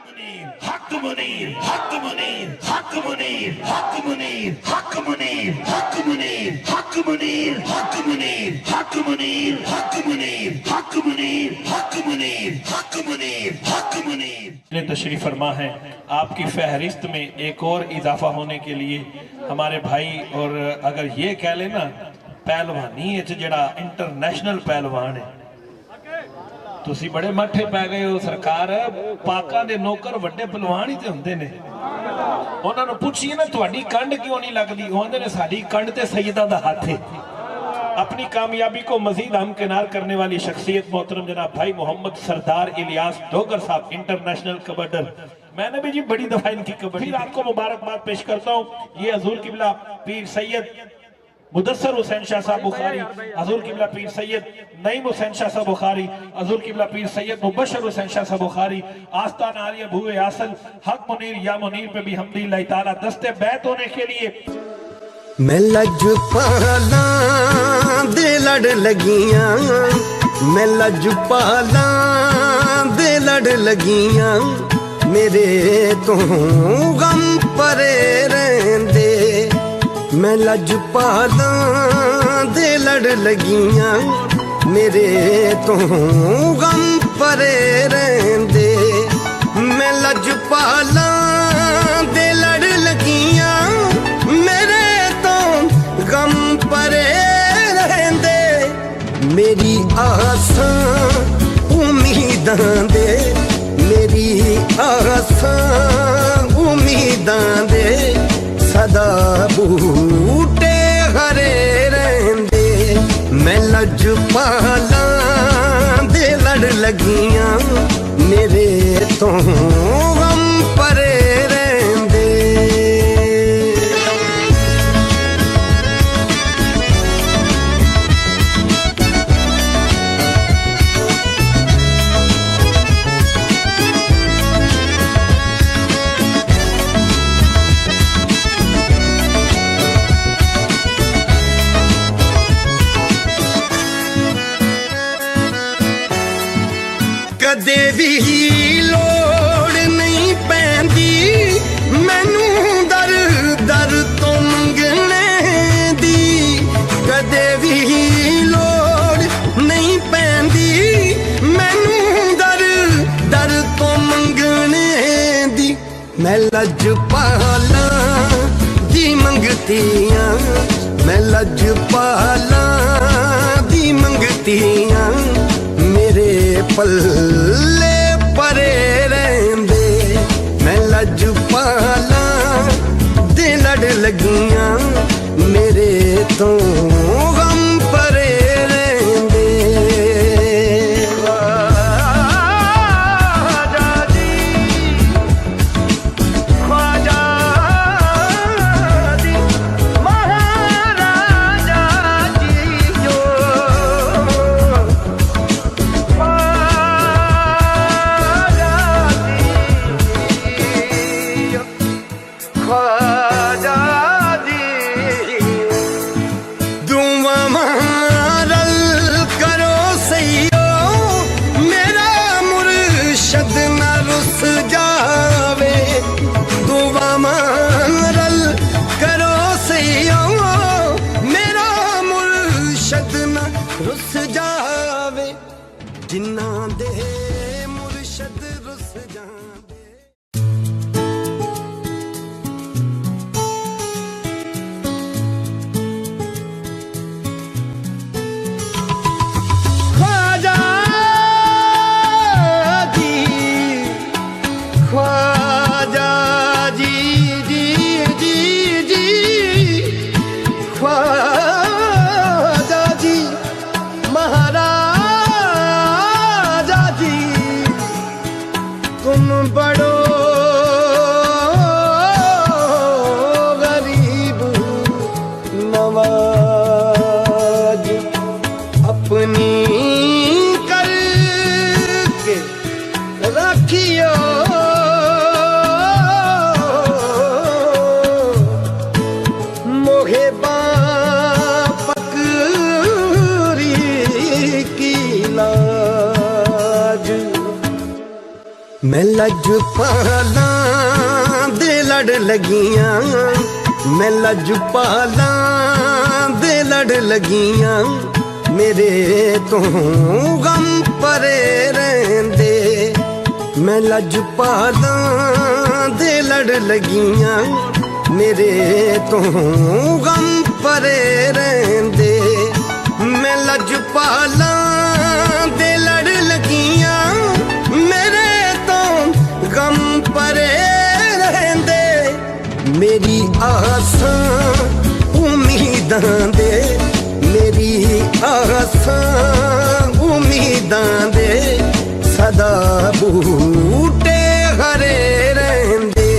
हक मुनीर, हक मुनीर, हक मुनीर, हक मुनीर, हक मुनीर, हक मुनीर, हक मुनीर, हक मुनीर, हक मुनीर, हक मुनीर, हक मुनीर, हक मुनीर, हक मुनीर, हक मुनीर ने तशरीफ फरमा है। आपकी फहरिस्त में एक और इजाफा होने के लिए हमारे भाई, और अगर ये कह लेना पहलवानी जड़ा इंटरनेशनल पहलवान है, तुसी बड़े मठे पै गए हो सरकार। पाकां दे नौकर वड्डे पहलवान ही ते हुंदे ने। उन्हां नूं पुछिए ना तुहाडी कंड क्यों नहीं लगदी, ओह आंदे ने साडी कंड ते सैयदा दा हाथ है। अपनी कामयाबी को मजीद हमकिनार करने वाली शख्सियत मोहतरम जनाब भाई मोहम्मद सरदार इलियास डोगर साहब, इंटरनेशनल कबड्डर। मैंने भी जी बड़ी दफा इनकी कबड्डी रात को मुबारकबाद पेश करता हूँ। ये हजूर किबला पीर सैयद मुदस्सर हुसैन शाह साहब बुखारी, हजूर किबला पीर सैयद नईम हुसैन शाह साहब बुखारी, हजूर किबला पीर सैयद मुबशर हुसैन शाह साहब बुखारी, आस्ताना आलिया भूए आसल हक मुनीर या मुनीर पे भी हम्दुलिल्लाह ताला दस्ते बैत होने के लिए। मैं लजपाला दे लड़ लगियां, मैं लजपाला दे लड़ लगियां, मेरे तो गम परे रहंदे। मैं लजपाला दे लड़ लगियां, मेरे तो गम परे रहंदे। मैं लजपाला दे लड़ लगियां, मेरे तो गम परे रहंदे। मेरी आसां उम्मीदां दे, मेरी आसां उम्मीदां दे सदा बूटे हरे रहंदे। मैं लजपाला दे लड़ लगियां, मेरे तो गम परे रहंदे। कदे भी लोड़ नहीं पैंदी मैनू दर दर तो मंगने दी। कदे भी लोड़ नहीं पैंदी मैनू दर दर तो मंगने दी। मैं लजपाला दी मंगतियां, मैं लजपाला दी मंगतियां, मेरे पल्ले परे रहंदे। मैं लजपाला दे लड़ लगियां, मेरे तो गम परे रहंदे। ख्वाजा जी, ख्वाजा जी, महाराजा जी जो रुस जावे, जिन्ना दे मुर्शद रुस जावे। ख्वाजा जी, ख्वाजा जी, जी जी जी, ख्वाजा जी, महाराजा जी, तुम बड़ो गरीब नवाज। अपनी करके रखियो मोहे मैं लजपाला दे लड़ लगियां, मैं लजपाला दे लड़ लगियां, मेरे तो गम परे रहंदे। मैं लजपाला दे लड़ लगियां, मेरे तो गम परे रहंदे। मैं लजपाला दे लड़ लगियां, मेरे तो गम परे रहंदे। मेरी आसां उम्मीदां दे, मेरी आसां उम्मीदां दे सदा बूटे हरे रहंदे।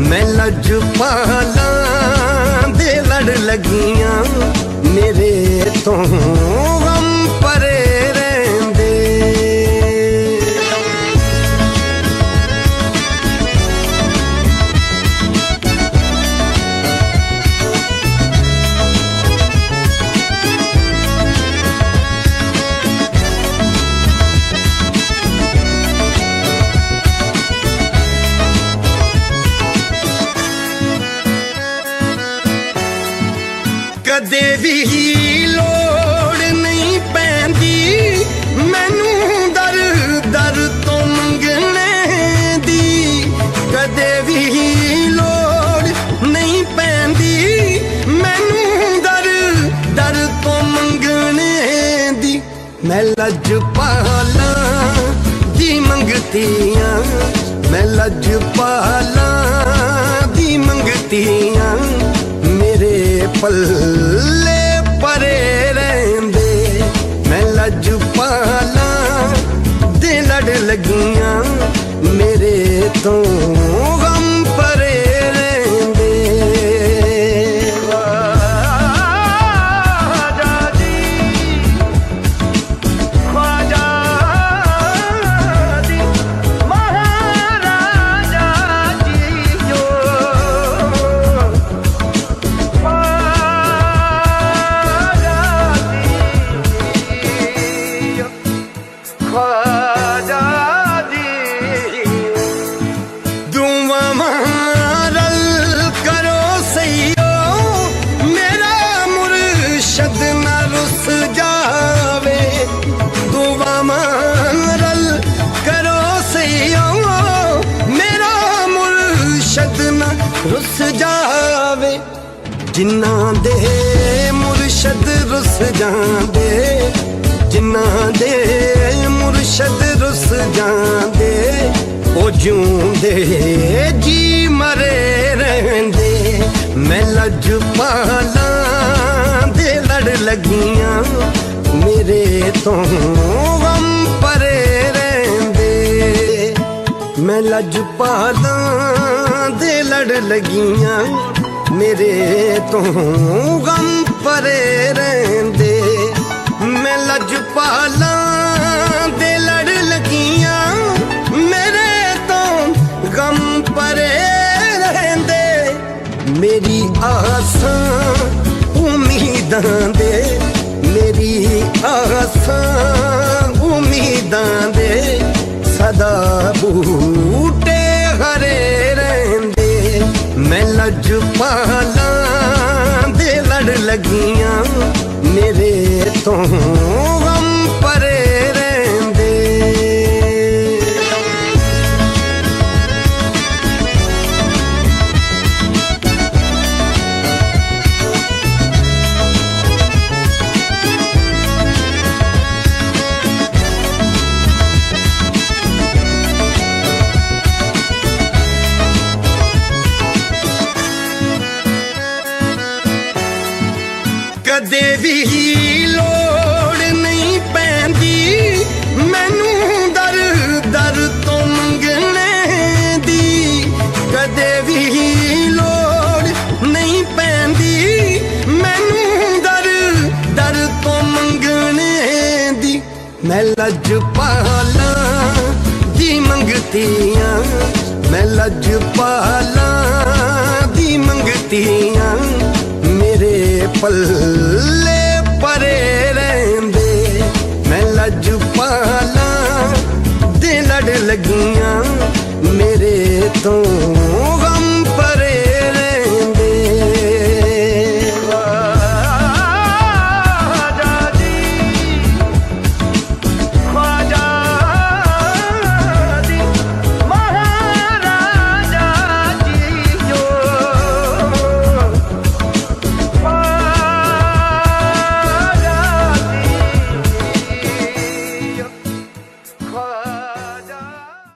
मैं लजपाला दे लड़ लगियां, मेरे तो गम परे रहंदे। कदे भी लोड़ नहीं पैंदी मैनू दर दर तो मंगने दी। कदे भी लोड़ नहीं पैंदी मैनू दर दर तो मंगने दी। मैं लजपाला दी मंगतियां, मैं लजपाला दी मंगतियां, मेरे पल्ले परे रहंदे। मैं लजपाला दे लड़ लगियां, मेरे तो गम परे रहंदे। ख्वाजा जी, ख्वाजा जी, महाराजा जी जो ख्वाजा जी। दुआ मारल करो सैयो, मेरा मुर्शद न रुस जावे। दुआ मारल करो सैयो, मेरा मुर्शद न रुस जावे। जिन्ना दे मुर्शद रुस जांदे, जिन्ना दे मुर्शद रुस जांदे, ओ जूंदे जी मरे रहंदे। मैं लजपाला दे लड़ लगियां, मेरे तो गम परे रहंदे। मैं लजपाला दे लड़ लगियां, मेरे तो गम परे रहंदे। मैं लजपाला दे लड़ लगियां, मेरे तो गम परे रहंदे। मेरी आसां उम्मीदां दे, मेरी आसां उम्मीदां दे सदा बूटे हरे रहंदे। मैं लजपाला दे लड़ लगियां, मेरे तो गम परे रहंदे। कदे भी लोड़ नहीं पैंदी मैनू दर दर तो मंगने दी। कदे भी लोड़ नहीं पैंदी मैनू दर दर तो मंगने दी। मैं लजपाला दी मंगतियां, मैं लजपाला दी मंगतियां, मेरे पल्ले परे रहंदे। मैं लजपाला दे लड़ ਲੱਗੀਆਂ ਮੇਰੇ ਤੋਂ